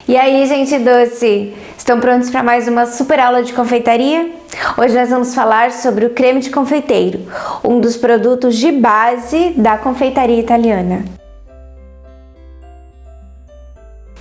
E aí, gente doce, estão prontos para mais uma super aula de confeitaria? Hoje nós vamos falar sobre o creme de confeiteiro, um dos produtos de base da confeitaria italiana.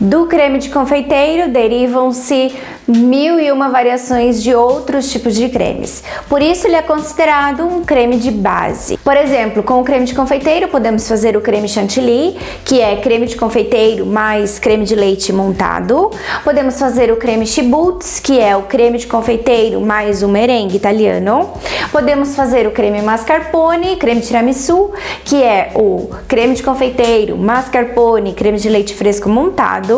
Do creme de confeiteiro derivam-se 1001 variações de outros tipos de cremes. Por isso ele é considerado um creme de base. Por exemplo, com o creme de confeiteiro podemos fazer o creme chantilly, que é creme de confeiteiro mais creme de leite montado. Podemos fazer o creme chibutz, que é o creme de confeiteiro mais o merengue italiano. Podemos fazer o creme mascarpone, creme tiramisu, que é o creme de confeiteiro, mascarpone, creme de leite fresco montado.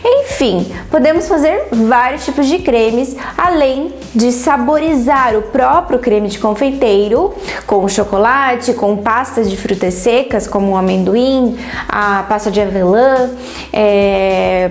Enfim, podemos fazer vários tipos de cremes, além de saborizar o próprio creme de confeiteiro com chocolate, com pastas de frutas secas como o amendoim, a pasta de avelã,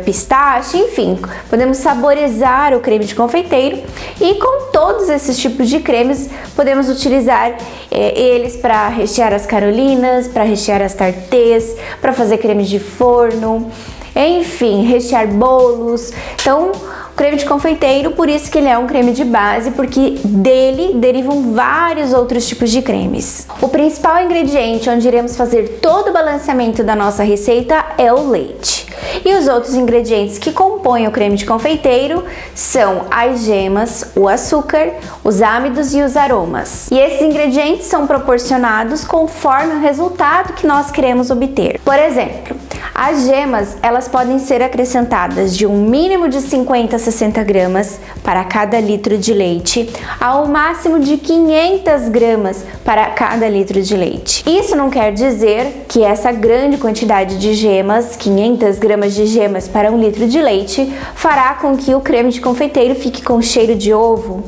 pistache, enfim, podemos saborizar o creme de confeiteiro e com todos esses tipos de cremes podemos utilizar eles para rechear as carolinas, para rechear as tartês, para fazer cremes de forno, enfim, rechear bolos. Então, o creme de confeiteiro, por isso que ele é um creme de base, porque dele derivam vários outros tipos de cremes. O principal ingrediente onde iremos fazer todo o balanceamento da nossa receita é o leite. E os outros ingredientes que compõem o creme de confeiteiro são as gemas, o açúcar, os âmidos e os aromas. E esses ingredientes são proporcionados conforme o resultado que nós queremos obter. Por exemplo, as gemas, elas podem ser acrescentadas de um mínimo de 50 a 60 gramas para cada litro de leite, ao máximo de 500 gramas para cada litro de leite. Isso não quer dizer que essa grande quantidade de gemas, 500 gramas de gemas para um litro de leite, fará com que o creme de confeiteiro fique com cheiro de ovo.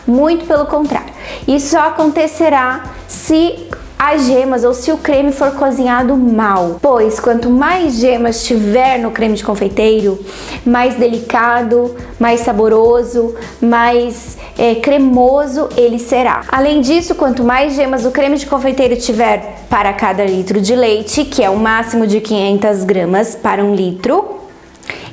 Muito pelo contrário. Isso só acontecerá se as gemas ou se o creme for cozinhado mal, pois quanto mais gemas tiver no creme de confeiteiro, mais delicado, mais saboroso, mais cremoso ele será. Além disso, quanto mais gemas o creme de confeiteiro tiver para cada litro de leite, que é o máximo de 500 gramas para um litro,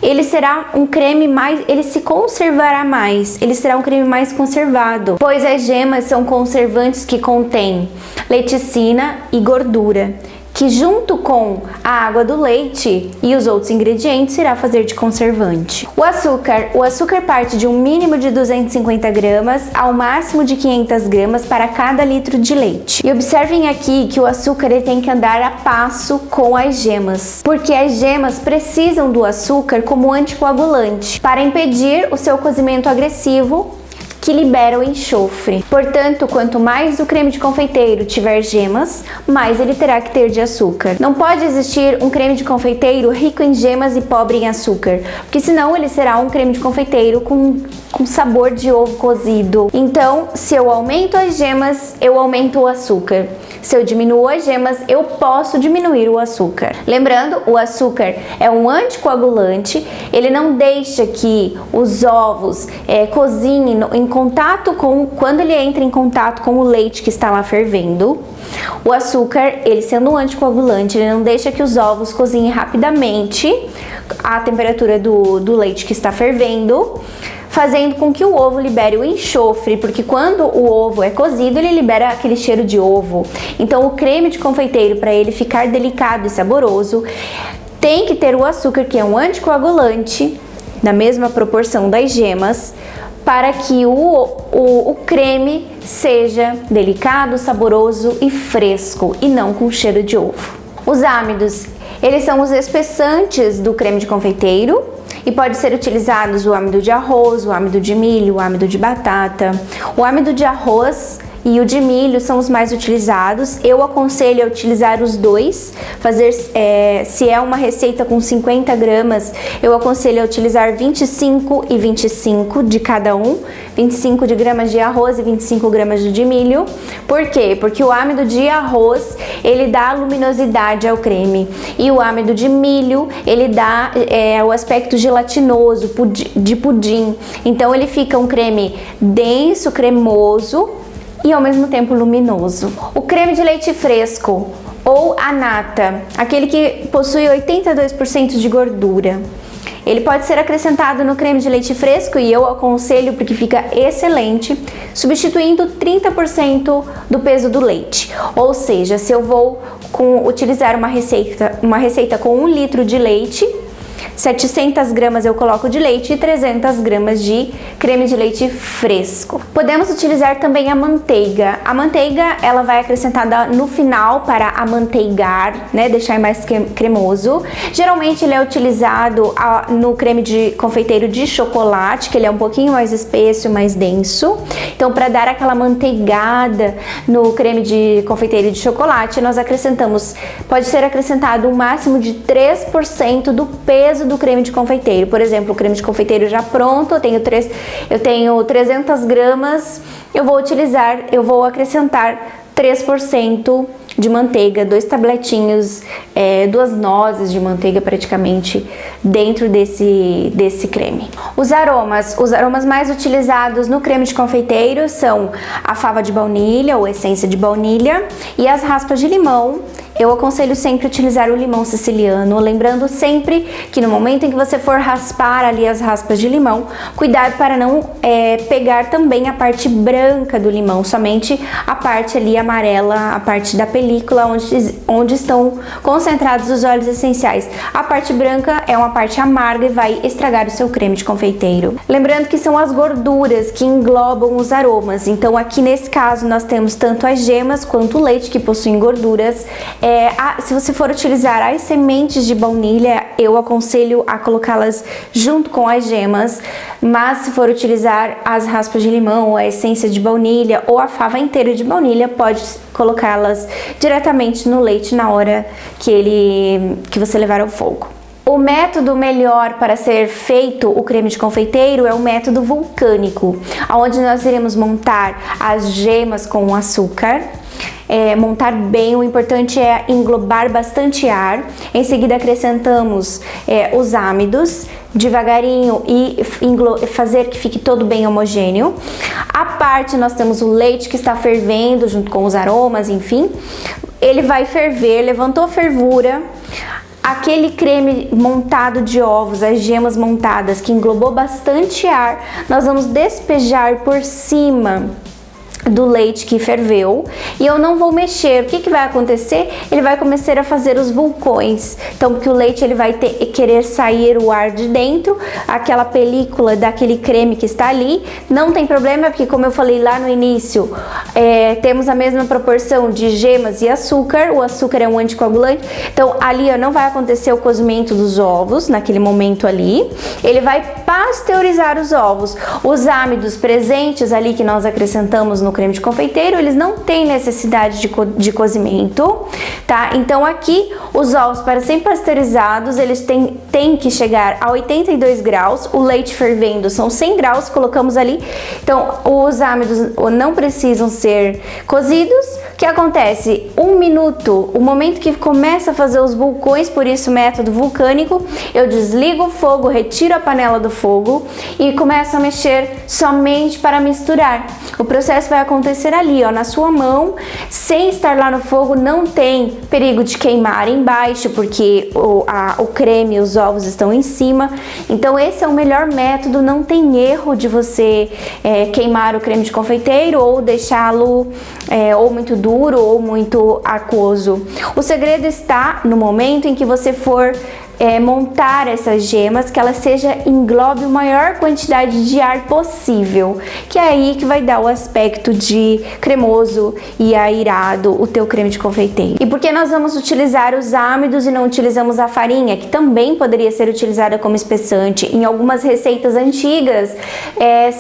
ele será um creme ele se conservará mais, ele será um creme mais conservado, pois as gemas são conservantes que contêm leticina e gordura, que junto com a água do leite e os outros ingredientes irá fazer de conservante. O açúcar parte de um mínimo de 250 gramas ao máximo de 500 gramas para cada litro de leite. E observem aqui que o açúcar ele tem que andar a passo com as gemas, porque as gemas precisam do açúcar como anticoagulante para impedir o seu cozimento agressivo que libera o enxofre. Portanto, quanto mais o creme de confeiteiro tiver gemas, mais ele terá que ter de açúcar. Não pode existir um creme de confeiteiro rico em gemas e pobre em açúcar, porque senão ele será um creme de confeiteiro com sabor de ovo cozido. Então, se eu aumento as gemas, eu aumento o açúcar. Se eu diminuo as gemas, eu posso diminuir o açúcar. Lembrando, o açúcar é um anticoagulante, ele não deixa que os ovos cozinhem quando ele entra em contato com o leite que está lá fervendo. O açúcar, ele sendo um anticoagulante, ele não deixa que os ovos cozinhem rapidamente à temperatura do leite que está fervendo, fazendo com que o ovo libere o enxofre, porque quando o ovo é cozido, ele libera aquele cheiro de ovo. Então, o creme de confeiteiro, para ele ficar delicado e saboroso, tem que ter o açúcar, que é um anticoagulante, na mesma proporção das gemas, para que o creme seja delicado, saboroso e fresco, e não com cheiro de ovo. Os âmidos, eles são os espessantes do creme de confeiteiro, e pode ser utilizados o âmido de arroz, o âmido de milho, o âmido de batata. O âmido de arroz e o de milho são os mais utilizados. Eu aconselho a utilizar os dois. Se é uma receita com 50 gramas, eu aconselho a utilizar 25 e 25 de cada um. 25 de gramas de arroz e 25 gramas de milho. Por quê? Porque o âmido de arroz, ele dá luminosidade ao creme. E o âmido de milho, ele dá o aspecto gelatinoso, de pudim. Então ele fica um creme denso, cremoso e ao mesmo tempo luminoso. O creme de leite fresco ou a nata, aquele que possui 82% de gordura, Ele pode ser acrescentado no creme de leite fresco e eu aconselho porque fica excelente, substituindo 30% do peso do leite. Ou seja, se eu vou utilizar uma receita com 1 litro de leite, 700 gramas eu coloco de leite e 300 gramas de creme de leite fresco. Podemos utilizar também a manteiga. A manteiga, ela vai acrescentada no final para amanteigar, né, deixar mais cremoso. Geralmente ele é utilizado no creme de confeiteiro de chocolate, que ele é um pouquinho mais espesso, mais denso. Então, para dar aquela manteigada no creme de confeiteiro de chocolate, nós acrescentamos, pode ser acrescentado um máximo de 3% do peso do creme de confeiteiro. Por exemplo, o creme de confeiteiro já pronto, eu tenho 300 gramas, eu vou acrescentar 3% de manteiga, 2 tabletinhos, 2 nozes de manteiga praticamente dentro desse creme. Os aromas mais utilizados no creme de confeiteiro são a fava de baunilha ou essência de baunilha e as raspas de limão. Eu aconselho sempre utilizar o limão siciliano, lembrando sempre que no momento em que você for raspar ali as raspas de limão, cuidado para não pegar também a parte branca do limão, somente a parte ali amarela, a parte da película onde estão concentrados os óleos essenciais. A parte branca é uma parte amarga e vai estragar o seu creme de confeiteiro. Lembrando que são as gorduras que englobam os aromas, então aqui nesse caso nós temos tanto as gemas quanto o leite que possuem gorduras. Se você for utilizar as sementes de baunilha, eu aconselho a colocá-las junto com as gemas, mas se for utilizar as raspas de limão, a essência de baunilha ou a fava inteira de baunilha, pode colocá-las diretamente no leite na hora que você levar ao fogo. O método melhor para ser feito o creme de confeiteiro é o método vulcânico, onde nós iremos montar as gemas com açúcar. Montar bem, o importante é englobar bastante ar. Em seguida acrescentamos os âmidos devagarinho e fazer que fique todo bem homogêneo. À parte nós temos o leite que está fervendo junto com os aromas, enfim. Ele vai ferver, levantou a fervura. Aquele creme montado de ovos, as gemas montadas que englobou bastante ar, nós vamos despejar por cima do leite que ferveu e eu não vou mexer. O que vai acontecer? Ele vai começar a fazer os vulcões. Então, porque o leite ele vai querer sair o ar de dentro, aquela película daquele creme que está ali. Não tem problema, porque como eu falei lá no início, temos a mesma proporção de gemas e açúcar. O açúcar é um anticoagulante. Então, ali não vai acontecer o cozimento dos ovos naquele momento ali. Ele vai pasteurizar os ovos. Os âmidos presentes ali que nós acrescentamos no creme de confeiteiro, eles não têm necessidade de cozimento, tá? Então aqui os ovos, para serem pasteurizados, eles têm que chegar a 82 graus, o leite fervendo são 100 graus, colocamos ali. Então os âmidos não precisam ser cozidos. O que acontece? 1 minuto, o momento que começa a fazer os vulcões, por isso o método vulcânico, eu desligo o fogo, retiro a panela do fogo e começo a mexer somente para misturar. O processo vai acontecer ali, na sua mão, sem estar lá no fogo. Não tem perigo de queimar embaixo, porque o creme e os ovos estão em cima. Então esse é o melhor método, não tem erro de você queimar o creme de confeiteiro ou deixá-lo ou muito duro ou muito aquoso. O segredo está no momento em que você for montar essas gemas, que ela englobe a maior quantidade de ar possível, que é aí que vai dar o aspecto de cremoso e airado o teu creme de confeiteiro. E por que nós vamos utilizar os âmidos e não utilizamos a farinha, que também poderia ser utilizada como espessante? Em algumas receitas antigas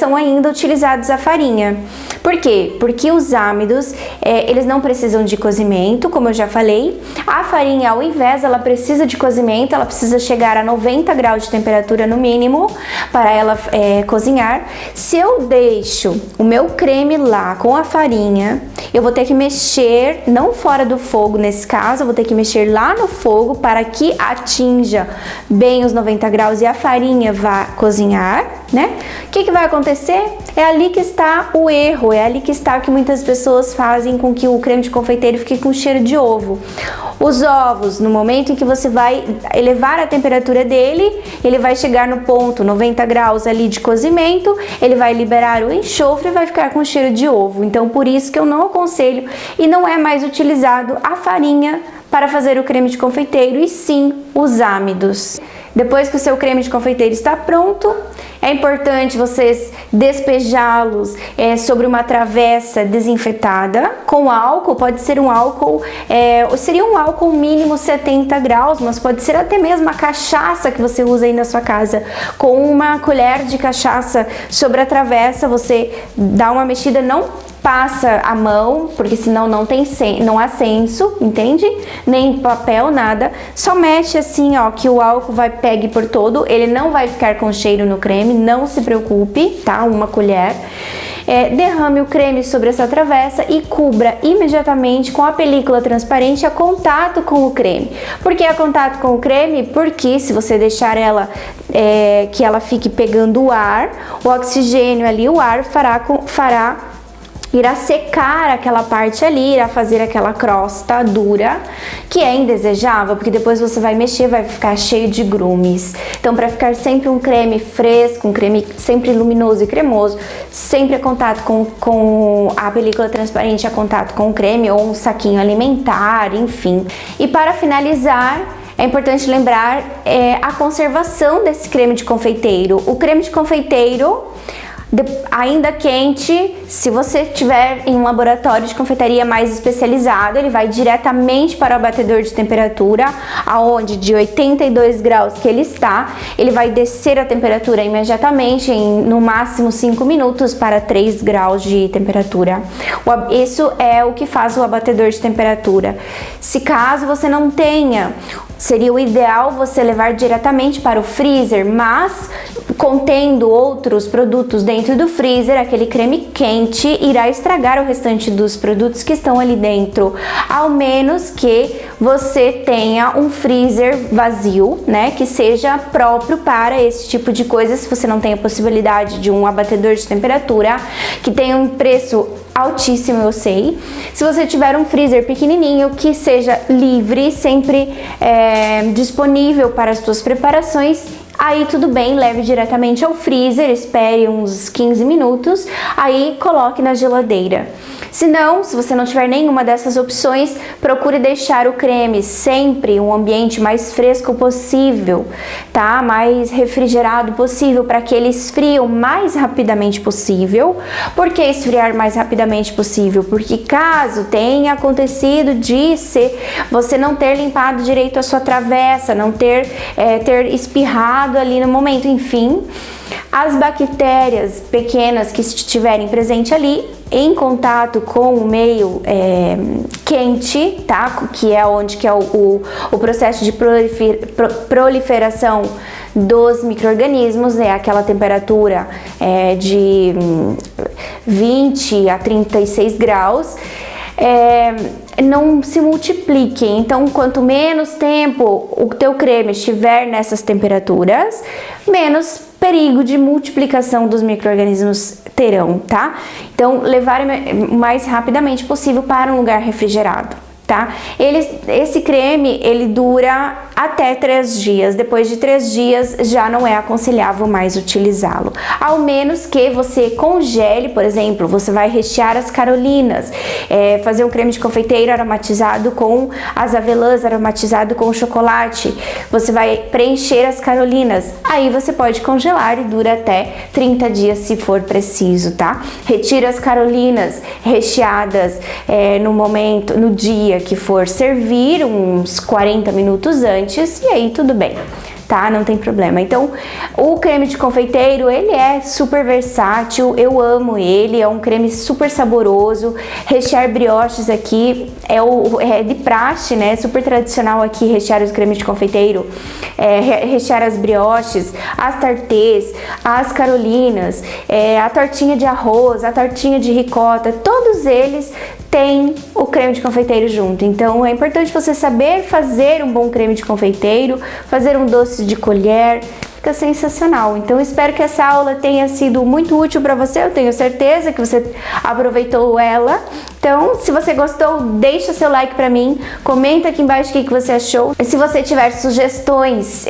são ainda utilizados a farinha. Por quê? Porque os âmidos, eles não precisam de cozimento, como eu já falei. A farinha, ao invés, ela precisa de cozimento, ela precisa chegar a 90 graus de temperatura no mínimo para ela cozinhar. Se eu deixo o meu creme lá com a farinha, eu vou ter que mexer, não fora do fogo nesse caso, eu vou ter que mexer lá no fogo para que atinja bem os 90 graus e a farinha vá cozinhar. né? O que vai acontecer? É ali que está o erro, é ali que está que muitas pessoas fazem com que o creme de confeiteiro fique com cheiro de ovo. Os ovos, no momento em que você vai elevar a temperatura dele, ele vai chegar no ponto 90 graus ali de cozimento, ele vai liberar o enxofre e vai ficar com cheiro de ovo. Então, por isso que eu não aconselho e não é mais utilizado a farinha para fazer o creme de confeiteiro, e sim os âmidos. Depois que o seu creme de confeiteiro está pronto, é importante vocês despejá-los sobre uma travessa desinfetada com álcool. Pode ser um álcool, seria um álcool mínimo 70 graus, mas pode ser até mesmo a cachaça que você usa aí na sua casa. Com uma colher de cachaça sobre a travessa, você dá uma mexida, não passa a mão, porque senão não há senso, entende? Nem papel, nada. Só mexe assim, ó, que o álcool pegue por todo. Ele não vai ficar com cheiro no creme, não se preocupe, tá? Uma colher. Derrame o creme sobre essa travessa e cubra imediatamente com a película transparente a contato com o creme. Por que a contato com o creme? Porque se você deixar ela, que ela fique pegando o ar, o oxigênio ali, o ar irá secar aquela parte ali, irá fazer aquela crosta dura, que é indesejável, porque depois você vai mexer, vai ficar cheio de grumes. Então, para ficar sempre um creme fresco, um creme sempre luminoso e cremoso, sempre a contato com a película transparente, a contato com o creme ou um saquinho alimentar, enfim. E para finalizar, é importante lembrar a conservação desse creme de confeiteiro. O creme de confeiteiro, ainda quente, se você tiver em um laboratório de confeitaria mais especializado, ele vai diretamente para o abatedor de temperatura, aonde de 82 graus que ele está, ele vai descer a temperatura imediatamente em no máximo 5 minutos para 3 graus de temperatura. Isso é o que faz o abatedor de temperatura. Se caso você não tenha, seria o ideal você levar diretamente para o freezer, mas contendo outros produtos dentro do freezer, aquele creme quente irá estragar o restante dos produtos que estão ali dentro, ao menos que você tenha um freezer vazio, né, que seja próprio para esse tipo de coisa. Se você não tem a possibilidade de um abatedor de temperatura, que tem um preço altíssimo, eu sei. Se você tiver um freezer pequenininho que seja livre, sempre disponível para as suas preparações, aí tudo bem, leve diretamente ao freezer, espere uns 15 minutos, aí coloque na geladeira. Se não, se você não tiver nenhuma dessas opções, procure deixar o creme sempre em um ambiente mais fresco possível, tá? Mais refrigerado possível, para que ele esfrie o mais rapidamente possível. Por que esfriar mais rapidamente possível? Porque caso tenha acontecido de você não ter limpado direito a sua travessa, não ter espirrado ali no momento, enfim, as bactérias pequenas que estiverem presentes ali em contato com o meio quente, tá? Que é o processo de proliferação dos micro-organismos, aquela temperatura de 20 a 36 graus, não se multipliquem. Então, quanto menos tempo o teu creme estiver nessas temperaturas, menos perigo de multiplicação dos micro-organismos terão, tá? Então, levar o mais rapidamente possível para um lugar refrigerado, tá? Esse creme, ele dura até 3 dias. Depois de 3 dias, já não é aconselhável mais utilizá-lo. Ao menos que você congele, por exemplo, você vai rechear as carolinas, fazer um creme de confeiteiro aromatizado com as avelãs, aromatizado com chocolate. Você vai preencher as carolinas. Aí você pode congelar e dura até 30 dias, se for preciso, tá? Retira as carolinas recheadas no dia que for servir, uns 40 minutos antes, e aí tudo bem, tá? Não tem problema. Então, o creme de confeiteiro, ele é super versátil, eu amo ele, é um creme super saboroso. Rechear brioches aqui é de praxe, né? Super tradicional aqui rechear os cremes de confeiteiro, rechear as brioches, as tartês, as carolinas, a tortinha de arroz, a tortinha de ricota, todos eles tem o creme de confeiteiro junto. Então é importante você saber fazer um bom creme de confeiteiro, fazer um doce de colher, fica sensacional. Então espero que essa aula tenha sido muito útil para você, eu tenho certeza que você aproveitou ela. Então, se você gostou, deixa seu like pra mim, comenta aqui embaixo o que você achou. E se você tiver sugestões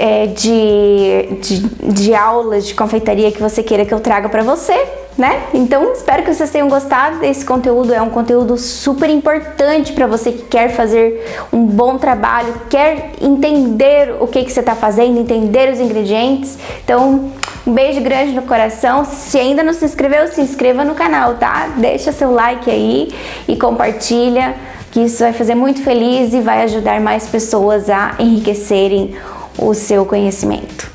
de aulas de confeitaria que você queira que eu traga pra você, né? Então, espero que vocês tenham gostado desse conteúdo. É um conteúdo super importante para você que quer fazer um bom trabalho, quer entender o que você está fazendo, entender os ingredientes. Então, um beijo grande no coração. Se ainda não se inscreveu, se inscreva no canal, tá? Deixa seu like aí e compartilha, que isso vai fazer muito feliz e vai ajudar mais pessoas a enriquecerem o seu conhecimento.